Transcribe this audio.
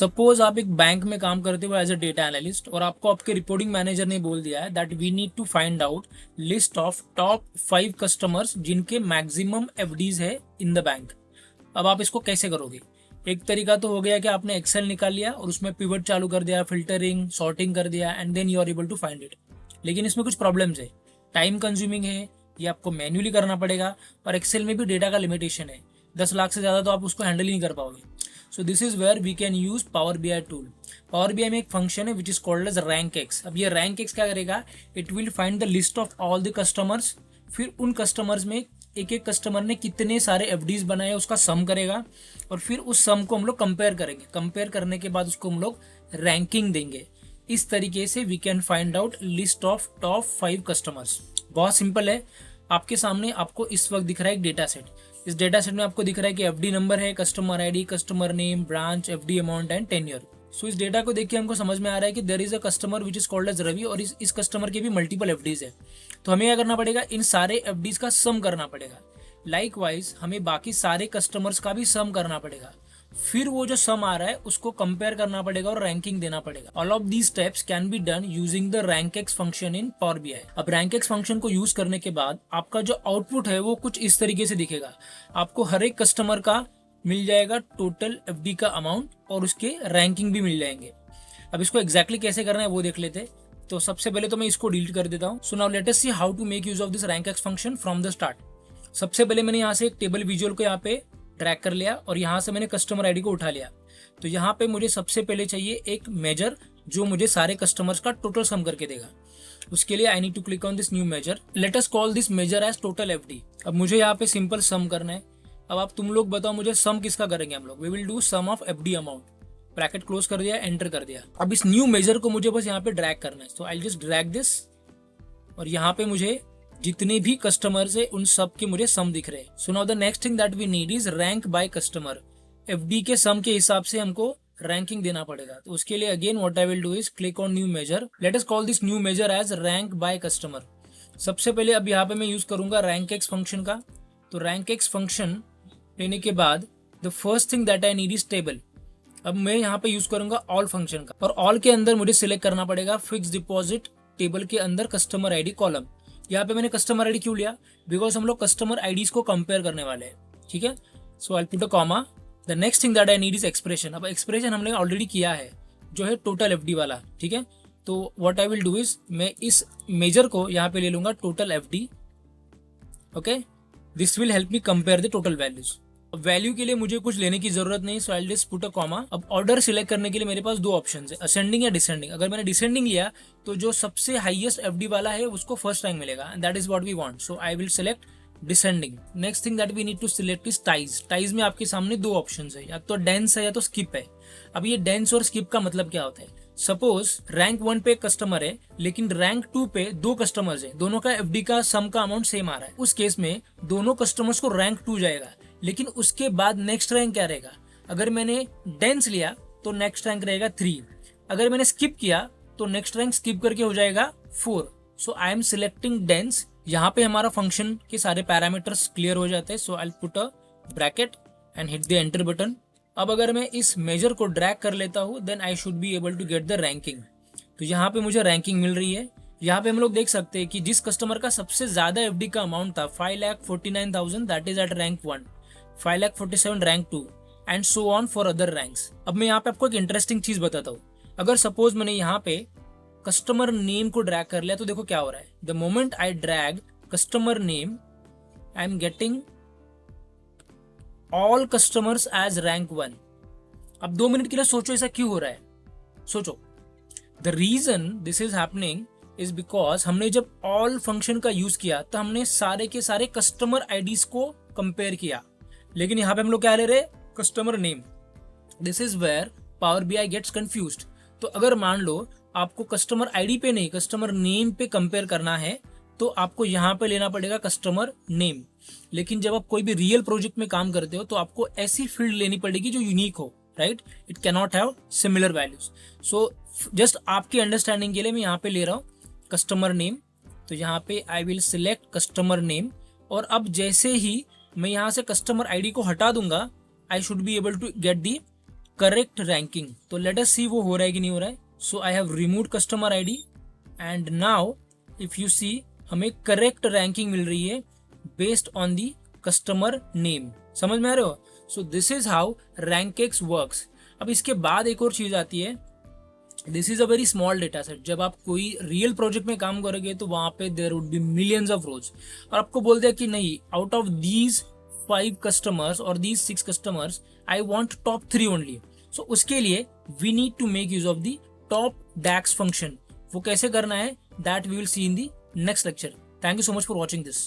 Suppose आप एक bank में काम करते हो एज अ डेटा एनालिस्ट और आपको आपके रिपोर्टिंग मैनेजर ने बोल दिया है that we need to find out list of top 5 customers जिनके मैक्सिमम एफडीज है इन द बैंक। अब आप इसको कैसे करोगे? एक तरीका तो हो गया कि आपने एक्सेल निकाल लिया और उसमें पिवट चालू कर दिया, फिल्टरिंग सॉर्टिंग कर दिया and then you are able to find it. लेकिन इसमें कुछ प्रॉब्लम्स है, टाइम कंज्यूमिंग है, ये आपको मैन्युअली करना पड़ेगा और एक्सेल में भी डेटा का लिमिटेशन है, 10 लाख से ज़्यादा तो आप उसको हैंडल ही नहीं कर पाओगे। So this is where we can use power B I tool. Power B I में एक फंक्शन है which is called as rank X. अब ये रैंक एक्स क्या करेगा? It will find the list of all the customers, फिर उन customers में एक एक कस्टमर ने कितने सारे एफडीज बनाए उसका सम करेगा और फिर उस सम को हम लोग कंपेयर करेंगे। कंपेयर करने के बाद उसको हम लोग रैंकिंग देंगे। इस तरीके से we can find out list of top 5 customers. बहुत सिंपल है। आपके सामने आपको इस वक्त दिख रहा है एक डेटा सेट। इस डेटा सेट में आपको दिख रहा है कि एफडी नंबर है, customer ID, customer name, branch, FD amount and tenure. So इस डेटा को देख के हमको समझ में आ रहा है कि there is a customer which is called as Ravi और इस कस्टमर के भी मल्टीपल एफडीज है। तो हमें क्या करना पड़ेगा? इन सारे एफडीज का सम करना पड़ेगा। लाइकवाइज हमें बाकी सारे कस्टमर्स का भी सम करना पड़ेगा। फिर वो जो सम आ रहा है उसको कंपेयर करना पड़ेगा और रैंकिंग देना पड़ेगा। All of these steps can be done using the rank X function in power BI. अब रैंक एक्स फंक्शन को यूज करने के बाद आपका जो आउटपुट है वो कुछ इस तरीके से दिखेगा। आपको हर एक कस्टमर का मिल जाएगा टोटल एफडी का अमाउंट और उसके रैंकिंग भी मिल जाएंगे। अब इसको एग्जैक्टली कैसे करना है वो देख लेते। तो सबसे पहले तो मैं इसको डिलीट कर देता हूँ। So now let us see how to make use of this rank X function from the start. सबसे पहले मैंने यहाँ से एक टेबल विजुअल को यहाँ पे ड्रैग कर लिया और यहाँ से मैंने कस्टमर आईडी को उठा लिया। तो यहाँ पे मुझे सबसे पहले चाहिए एक मेजर जो मुझे सारे कस्टमर्स का टोटल सम करके देगा। उसके लिए I need to click on this new measure. Let us call this measure as total FD. अब मुझे यहाँ पे सिंपल सम करना है। अब आप तुम लोग बताओ मुझे सम किसका करेंगे हम लोग? We will do sum of FD amount. Bracket close कर दिया, एंटर कर दिया। अब इस न्यू मेजर को मुझे बस यहाँ पे ड्रैग करना है। तो आई जस्ट ड्रैग दिस और यहाँ पे मुझे जितने भी कस्टमर्स है उन सब के मुझे सम दिख रहे हैं। So now the next thing that we need is rank by customer. FD के सम के हिसाब से हमको रैंकिंग देना पड़ेगा। तो उसके लिए again what I will do is click on new measure. Let us call this new measure as rank by customer. सबसे पहले अब यहाँ पे मैं यूज करूंगा रैंक एक्स फंक्शन का। तो रैंक एक्स फंक्शन लेने के बाद the first thing that I need is table. अब मैं यहाँ पे यूज करूंगा ऑल फंक्शन का और ऑल के अंदर मुझे सिलेक्ट करना पड़ेगा फिक्स डिपॉजिट टेबल के अंदर कस्टमर आईडी कॉलम। यहाँ पे मैंने कस्टमर आईडी क्यों लिया? बिकॉज हम लोग कस्टमर आईडीज को कंपेयर करने वाले हैं। ठीक है, so I put a comma. The next thing that I need is expression. अब एक्सप्रेशन हमने ऑलरेडी किया है जो है टोटल एफडी वाला। ठीक है, तो what I will do is मैं इस मेजर को यहाँ पे ले लूंगा total FD. Okay, this will help me compare the total values. Value के लिए मुझे कुछ लेने की जरूरत नहीं, so I just put a comma. अब ऑर्डर सिलेक्ट करने के लिए मेरे पास दो ऑप्शन है, असेंडिंग या डिसेंडिंग। अगर मैंने डिसेंडिंग लिया तो जो सबसे हाईएस्ट एफडी वाला है उसको फर्स्ट रैंक मिलेगा and that is what we want. So I will select descending. Next thing that we need to select is ties. Ties में आपके सामने दो ऑप्शन है, या तो डेंस है या तो स्किप है। अब ये डेंस और स्किप का मतलब क्या होता है? सपोज रैंक 1 पे कस्टमर है लेकिन रैंक 2 पे दो कस्टमर्स है, दोनों का एफडी का सम का अमाउंट सेम आ रहा है। उस केस में दोनों कस्टमर्स को रैंक 2 जाएगा, लेकिन उसके बाद नेक्स्ट रैंक क्या रहेगा? अगर मैंने डेंस लिया तो नेक्स्ट रैंक रहेगा 3। अगर मैंने स्किप किया तो नेक्स्ट रैंक स्किप करके हो जाएगा 4। सो आई एम सिलेक्टिंग डेंस। यहाँ पे हमारा फंक्शन के सारे पैरामीटर्स क्लियर हो जाते हैं। So I put a bracket and hit the enter button. अब अगर मैं इस मेजर को ड्रैग कर लेता हूँ then I should be able to get the ranking. तो यहाँ पे मुझे रैंकिंग मिल रही है। यहाँ पे हम लोग देख सकते हैं कि जिस कस्टमर का सबसे ज्यादा एफडी का अमाउंट था 5,49,000 that is at rank 1, 5,47,000 rank 2 and so on for other ranks. अब मैं यहाँ पे आपको एक इंटरेस्टिंग चीज बताता हूँ। अगर सपोज मैंने यहाँ पे कस्टमर नेम को ड्रैग कर लिया तो देखो क्या हो रहा है। The moment I drag customer name I am getting all customers as rank 1। अब 2 मिनट के लिए सोचो ऐसा क्यों हो रहा है? सोचो। The reason this is happening is because हमने जब ऑल फंक्शन का यूज किया तो हमने सारे के सारे कस्टमर आईडीज को कंपेयर किया, लेकिन यहाँ पे हम लोग क्या ले रहे? Customer name. This is where power BI gets confused. तो अगर मान लो आपको कस्टमर आईडी पे नहीं कस्टमर नेम पे कंपेयर करना है तो आपको यहाँ पे लेना पड़ेगा कस्टमर नेम। लेकिन जब आप कोई भी रियल प्रोजेक्ट में काम करते हो तो आपको ऐसी फील्ड लेनी पड़ेगी जो यूनिक हो, right? It can not have similar values. So just आपकी अंडरस्टैंडिंग के लिए मैं यहाँ पे ले रहा हूँ कस्टमर नेम। तो यहाँ पे आई विल सिलेक्ट कस्टमर नेम और अब जैसे ही मैं यहाँ से कस्टमर आईडी को हटा दूंगा I should be able to get the correct ranking. तो लेट अस सी वो हो रहा है कि नहीं हो रहा है। So I have removed customer ID and now if you see हमें करेक्ट रैंकिंग मिल रही है based on the customer name. समझ में आ रहे हो? So this is how RANKX works. अब इसके बाद एक और चीज आती है, this is a very small data set. जब आप कोई रियल प्रोजेक्ट में काम करोगे तो वहां पे there would be millions of rows, और आपको बोल दिया कि नहीं, आउट ऑफ दीज 5 कस्टमर्स और these 6 customers I want top 3 only. So उसके लिए we need to make use of the top DAX function. वो कैसे करना है that we will see in the next lecture. Thank you so much for watching this.